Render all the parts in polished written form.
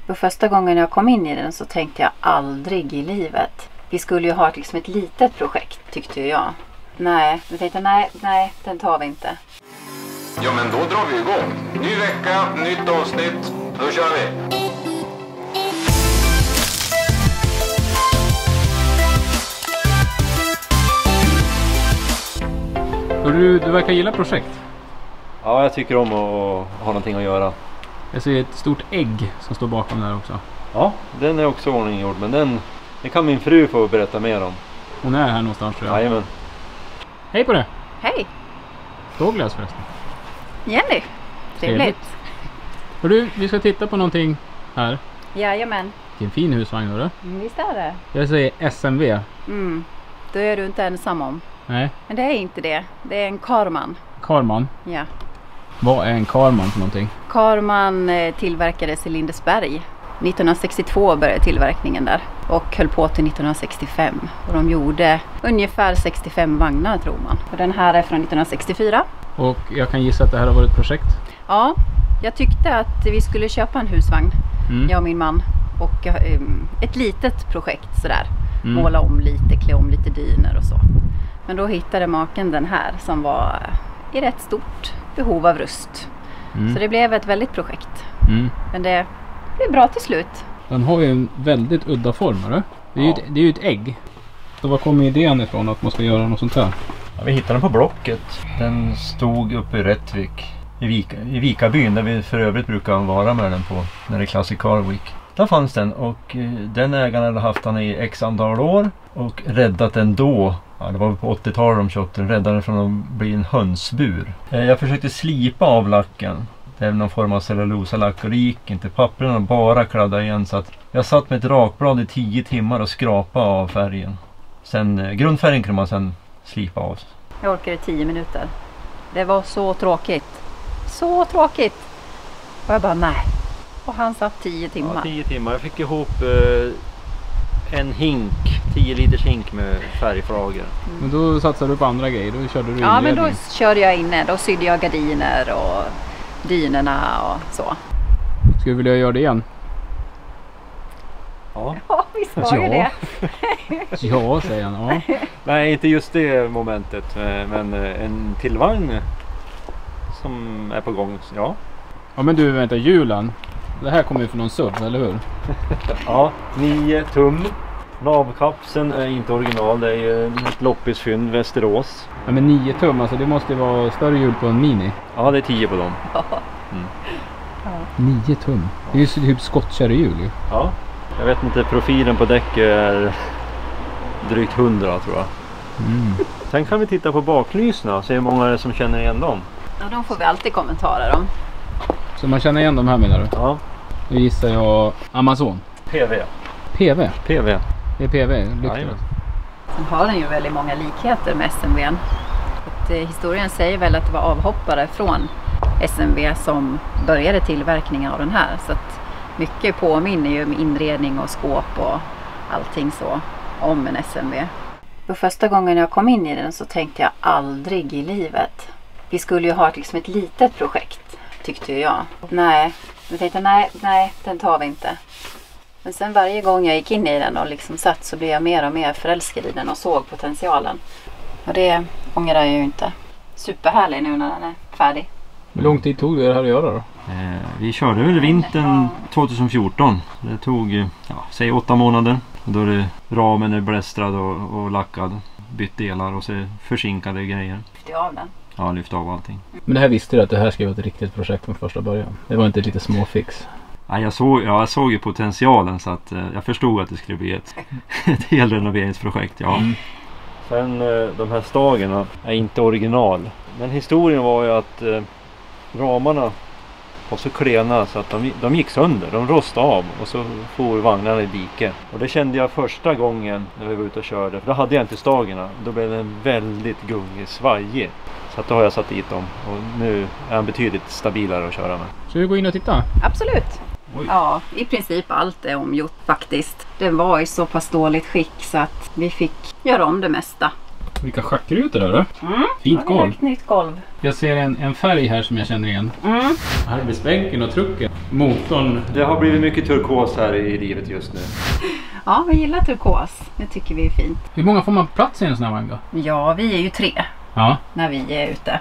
För första gången jag kom in i den så tänkte jag aldrig i livet. Vi skulle ju ha liksom ett litet projekt, tyckte jag. Nej, jag tänkte nej, den tar vi inte. Ja, men då drar vi igång. Ny vecka, nytt avsnitt. Då kör vi! Du verkar gilla projekt. Ja, jag tycker om att ha någonting att göra. Jag ser ett stort ägg som står bakom där också. Ja, den är också ordninggjord, men den kan min fru få berätta mer om. Hon är här någonstans, tror jag. Jajamän. Hej på det! Hej! Douglas förresten. Jenny! Trevligt. Och du, vi ska titta på någonting här. Jajamän. Vilken fin husvagn, hörru. Visst är det? Jag säger SMV. Då är du inte ensam om. Nej. Men det är inte det. Det är en Karman. Karman. Ja. Vad är en Karman för någonting? Karman tillverkades i Lindesberg. 1962 började tillverkningen där. Och höll på till 1965. Och de gjorde ungefär 65 vagnar, tror man. Och den här är från 1964. Och jag kan gissa att det här har varit ett projekt. Ja, jag tyckte att vi skulle köpa en husvagn. Jag och min man. Och ett litet projekt sådär. Måla om lite, klä om lite dyner och så. Men då hittade maken den här som var i rätt stort behov av rust. Så det blev ett väldigt projekt. Men det blev bra till slut. Den har ju en väldigt udda form, eller? Det är ju ett ägg. Så vad kommer idén ifrån att man ska göra något sånt här? Ja, vi hittade den på Blocket. Den stod uppe i Rättvik. I Vikabyn, där vi för övrigt brukar vara med den på när det är Classic Car Week. Där fanns den, och den ägaren hade haft den i x antal år och räddat den då. Ja, det var på 80-talet de köpte den, räddade den från att bli en hönsbur. Jag försökte slipa av lacken. Det är någon form av cellulosalack och det gick inte. Papperna bara kladdade igen, så att jag satt med ett rakblad i 10 timmar och skrapade av färgen. Sen, grundfärgen kunde man sen slipa av. Jag orkade 10 minuter. Det var så tråkigt. Så tråkigt. Och jag bara nej. Och han satt 10 timmar. Ja, 10 timmar. Jag fick ihop en hink, 10 liters hink med färgflager. Men då satsade du på andra grejer, då körde du Ja, men då körde jag inne. Då sydde jag gardiner och dynerna och så. Skulle du vilja göra det igen? Ja. Ja, visst var ju det. Ja, säger han. Ja. Nej, inte just det momentet, men en till vagn som är på gång, ja. Ja, men du, vänta, hjulen. Det här kommer ju från någon SUV, eller hur? Ja, 9 tum. Navkapseln är inte original, det är ett loppisfynd, Västerås. Ja, men 9 tum, alltså det måste ju vara större hjul på en Mini. Ja, det är 10 på dem. 9 tum? Det är ju typ skottkärrehjul ju. Ja, jag vet inte, profilen på däck är drygt 100 tror jag. Sen kan vi titta på baklyserna och se hur många det är som känner igen dem. Ja, de får vi alltid kommentarer om. Så man känner igen de här, menar du? Ja. Nu gissar jag Amazon. PV. PV? PV. Det är PV, lyktor. Sen har den ju väldigt många likheter med SMW:n. Historien säger väl att det var avhoppare från SMW som började tillverkningen av den här. Så att mycket påminner ju med inredning och skåp och allting så om en SMW. För första gången jag kom in i den så tänkte jag aldrig i livet. Vi skulle ju ha liksom ett litet projekt, tyckte jag. Nej, jag tänkte nej, den tar vi inte. Men sen varje gång jag gick in i den och liksom satt så blev jag mer och mer förälskad i den och såg potentialen. Och det ångrar jag ju inte. Superhärlig nu när den är färdig. Hur lång tid tog det här att göra då? Vi körde väl vintern 2014. Det tog, säg 8 månader. Då är det ramen är blästrad och lackad. Bytt delar och så försinkade grejer. Lyfte av den. Ja, lyfte av allting. Men det här visste du att det här skulle vara ett riktigt projekt från första början? Det var inte lite småfix? Ja, jag såg ju potentialen, så att jag förstod att det skulle bli ett helrenoveringsprojekt. Ja. Sen de här stagerna är inte original. Men historien var ju att ramarna var så klena så att de gick sönder. De rostade av och så for vagnarna i diket. Och det kände jag första gången när vi var ute och körde. För då hade jag inte stagerna. Då blev den väldigt gungig, svajig. Så att då har jag satt dit dem. Och nu är han betydligt stabilare att köra med. Så vi går in och titta? Absolut. Oj. Ja, i princip allt är omgjort faktiskt. Det var i så pass dåligt skick så att vi fick göra om det mesta. Vilka schackrutor där då? Fint Har vi golv. lagt nytt golv. Jag ser en färg här som jag känner igen. Här har vi spänken och trucken. Motorn. Det har blivit mycket turkos här i livet just nu. Ja, vi gillar turkos. Det tycker vi är fint. Hur många får man plats i en sån här vagn då? Ja, vi är ju 3 Ja. när vi är ute.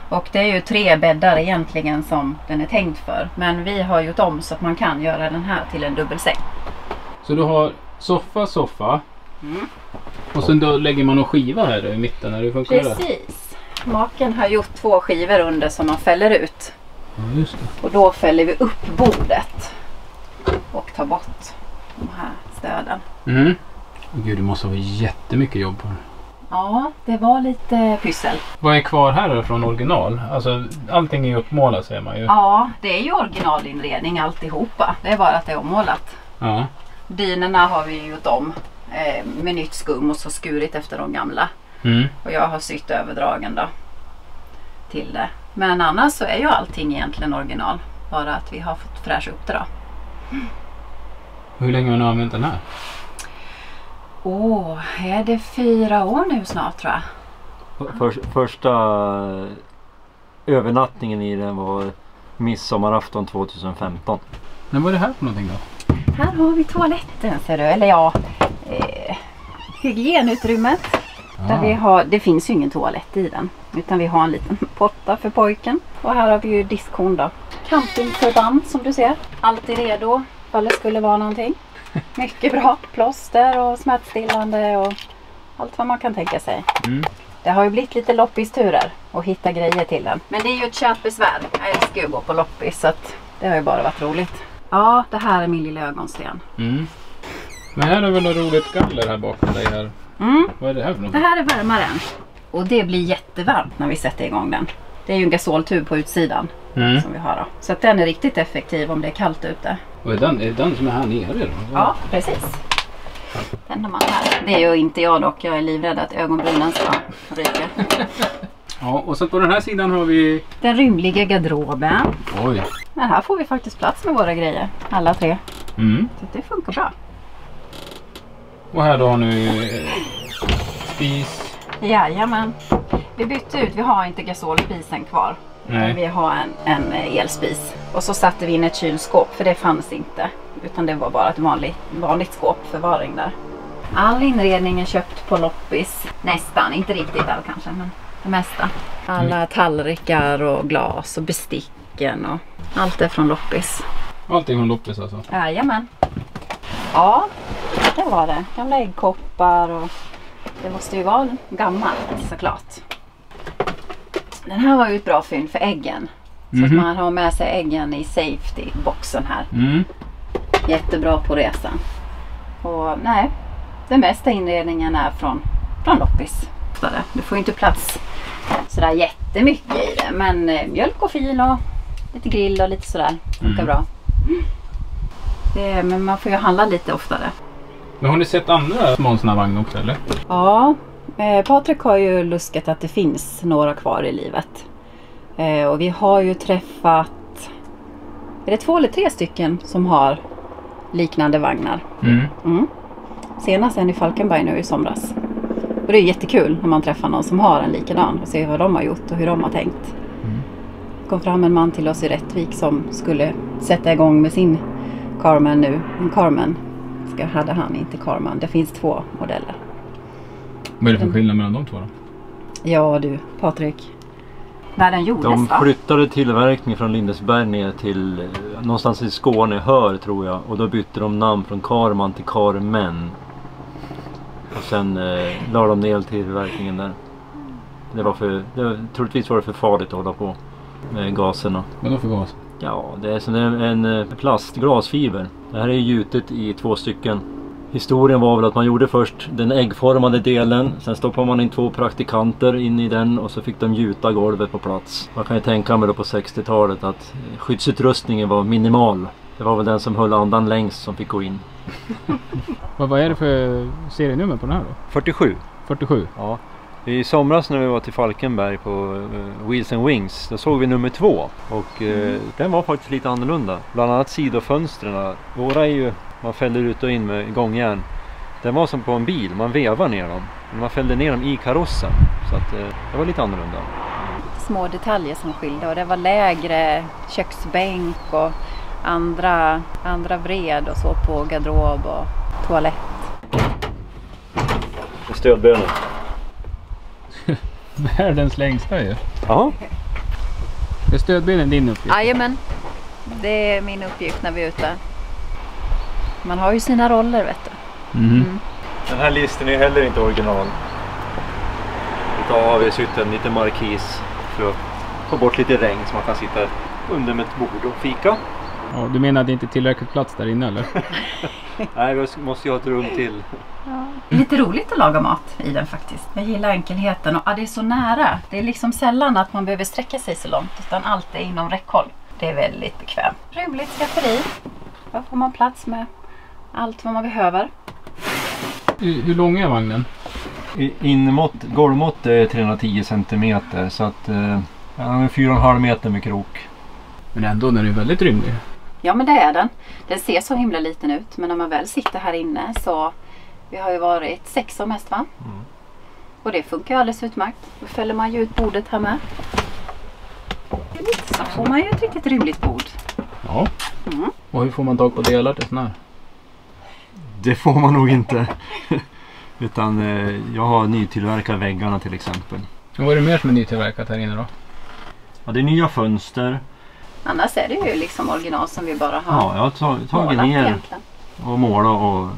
Och det är ju 3 bäddar egentligen som den är tänkt för. Men vi har gjort om så att man kan göra den här till en dubbelsäng. Så du har soffa. Och sen då lägger man en skiva här i mitten när det funkar. Precis. Maken har gjort 2 skivor under som man fäller ut. Ja, just det. Och då fäller vi upp bordet. Och tar bort de här stöden. Gud, det måste vara jättemycket jobb på det. Ja, det var lite pyssel. Vad är kvar här då från original? Alltså allting är uppmålat säger man ju. Ja, det är ju originalinredning alltihopa. Det är bara att det är ommålat. Ja. Dynorna har vi gjort om med nytt skum och så skurit efter de gamla. Och jag har sytt överdragen då till det. Men annars så är ju allting egentligen original. Bara att vi har fått fräscha upp det då. Hur länge har ni använt den här? Är det 4 år nu snart tror jag. Första övernattningen i den var midsommarafton 2015. Men vad är det här för någonting då? Här har vi toaletten ser du. Eller ja, hygienutrymmet. Där vi har, det finns ju ingen toalett i den. Utan vi har en liten potta för pojken. Och här har vi ju diskhon då. Campingförband som du ser. Alltid redo ifall det skulle vara någonting. Mycket bra. Plåster och smärtstillande och allt vad man kan tänka sig. Det har ju blivit lite loppisturer och hitta grejer till den. Men det är ju ett kärt besvär. Jag älskar ju att gå på loppis så att det har ju bara varit roligt. Ja, det här är min lilla ögonsten. Men här är väl något roligt galler här bakom dig här. Vad är det här för något? Det här är värmaren. Och det blir jättevarmt när vi sätter igång den. Det är ju en gasoltub på utsidan som vi har då. Så att den är riktigt effektiv om det är kallt ute. Och är den som är här nere då? Ja, precis. Den har man här. Det är ju inte jag dock. Jag är livrädd att ögonbrynen ska ryka. Ja, och så på den här sidan har vi... Den rymliga garderoben. Oj. Men här får vi faktiskt plats med våra grejer. Alla 3. Så det funkar bra. Och här då har ni spis. Jajamän. Vi bytte ut. Vi har inte gasolspisen kvar. Nej. Vi har en elspis. Och så satte vi in ett kylskåp. För det fanns inte. Utan det var bara ett vanligt skåp förvaring där. All inredning är köpt på loppis. Nästan. Inte riktigt all kanske. Men det mesta. Alla tallrikar och glas och besticken. Och allt är från loppis. Allting från loppis alltså? Jajamän. Ja, det var det. Gamla äggkoppar och det måste ju vara gammalt såklart. Den här var ju ett bra fynd för äggen. Så att man har med sig äggen i safety-boxen här. Jättebra på resan. Och nej, den mesta inredningen är från loppis. Du får ju inte plats sådär jättemycket i det. Men mjölk och fil och lite grill och lite sådär. Funkar bra. Men man får ju handla lite oftare. Men har ni sett andra små såna vagnar också eller? Ja, Patrik har ju luskat att det finns några kvar i livet. Och vi har ju träffat, är det 2 eller 3 stycken som har liknande vagnar. Senast en i Falkenberg nu i somras. Och det är jättekul när man träffar någon som har en likadan och ser vad de har gjort och hur de har tänkt. Det kom fram en man till oss i Rättvik som skulle sätta igång med sin Carman nu. En Carman hade han, inte Carman. Det finns 2 modeller. Vad är det för skillnad mellan de 2 då? Ja du, Patrik. När den gjordes de flyttade tillverkning från Lindesberg ner till någonstans i Skåne, Hör tror jag. Och då bytte de namn från Carman till Carmen. Och sen la de ner tillverkningen där. Troligtvis var det för farligt att hålla på med gaserna. Vad då för gas? Ja, det är som en plastglasfiber. Det här är gjutet i 2 stycken. Historien var väl att man gjorde först den äggformade delen. Sen stoppade man in 2 praktikanter in i den och så fick de gjuta golvet på plats. Man kan ju tänka mig då på 60-talet att skyddsutrustningen var minimal. Det var väl den som höll andan längst som fick gå in. Vad är det för serienummer på den här då? 47. 47? Ja. I somras när vi var till Falkenberg på Wheels and Wings, då såg vi nummer 2 och den var faktiskt lite annorlunda. Bland annat sidofönstren. Våra är ju, man fäller ut och in med gångjärn. Den var som på en bil, man vevar ner dem. Man fällde ner dem i karossen. Så att det var lite annorlunda. Små detaljer som skilde, och det var lägre köksbänk och andra vred och så på garderob och toalett. Stödbönen. Världens längsta ju. Ja. Är stödbenen din uppgift? Jajamän, det är min uppgift när vi är ute. Man har ju sina roller, vet du. Mm. Den här listen är heller inte original. Utan har vi sytt en liten markis för att få bort lite regn så man kan sitta under med ett bord och fika. Ja, du menar att det inte är tillräckligt plats där inne eller? Nej, vi måste ju ha ett rum till. Ja. Det är lite roligt att laga mat i den faktiskt. Jag gillar enkelheten och det är så nära. Det är liksom sällan att man behöver sträcka sig så långt, utan allt är inom räckhåll. Det är väldigt bekvämt. Rymligt skafferi. Då får man plats med allt vad man behöver. Hur lång är vagnen? Golvmått är 310 cm så att 4,5 meter med krok. Men ändå den är ju väldigt rymlig. Ja, men det är den. Den ser så himla liten ut, men när man väl sitter här inne så... Vi har ju varit 6 som mest, va? Mm. Och det funkar alldeles utmärkt. Då fäller man ju ut bordet här med. Så får man ju ett riktigt rymligt bord. Ja. Mm. Och hur får man tag på delar till sån här? Det får man nog inte. Utan jag har nytillverkat väggarna till exempel. Och vad är det mer som är nytillverkat här inne då? Ja, det är nya fönster. Annars är det ju liksom original som vi bara har. Ja, jag har tagit ner egentligen. Och måla och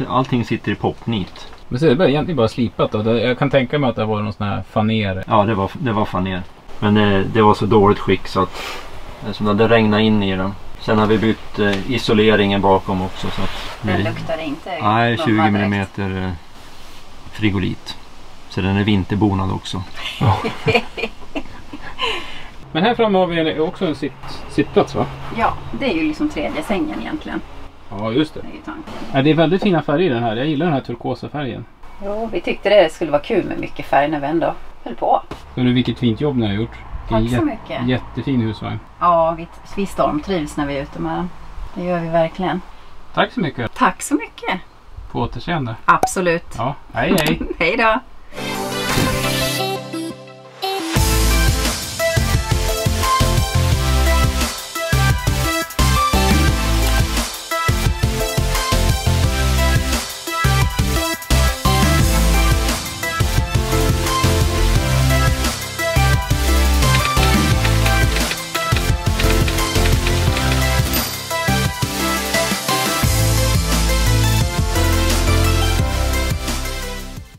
allting sitter i popnit. Men så är det egentligen bara slipat då? Jag kan tänka mig att det var någon sån här faner. Ja, det var faner. Men det var så dåligt skick så att det hade regnat in i den. Sen har vi bytt isoleringen bakom också. Så att den luktar inte. Nej, 20 mm frigolit. Så den är vinterbonad också. Men här framme har vi också en sittplats, va? Ja, det är ju liksom tredje sängen egentligen. Ja, just det. Det är ju tanken. Ja, det är väldigt fina färger i den här. Jag gillar den här turkosa färgen. Jo, vi tyckte det skulle vara kul med mycket färg när vi ändå höll på. Hörru, vilket fint jobb ni har gjort. Tack så mycket. Jättefin husvagn. Ja, vi stormtrivs när vi är ute med den. Det gör vi verkligen. Tack så mycket. Tack så mycket. På återseende. Absolut. Ja, hej hej. Hej då.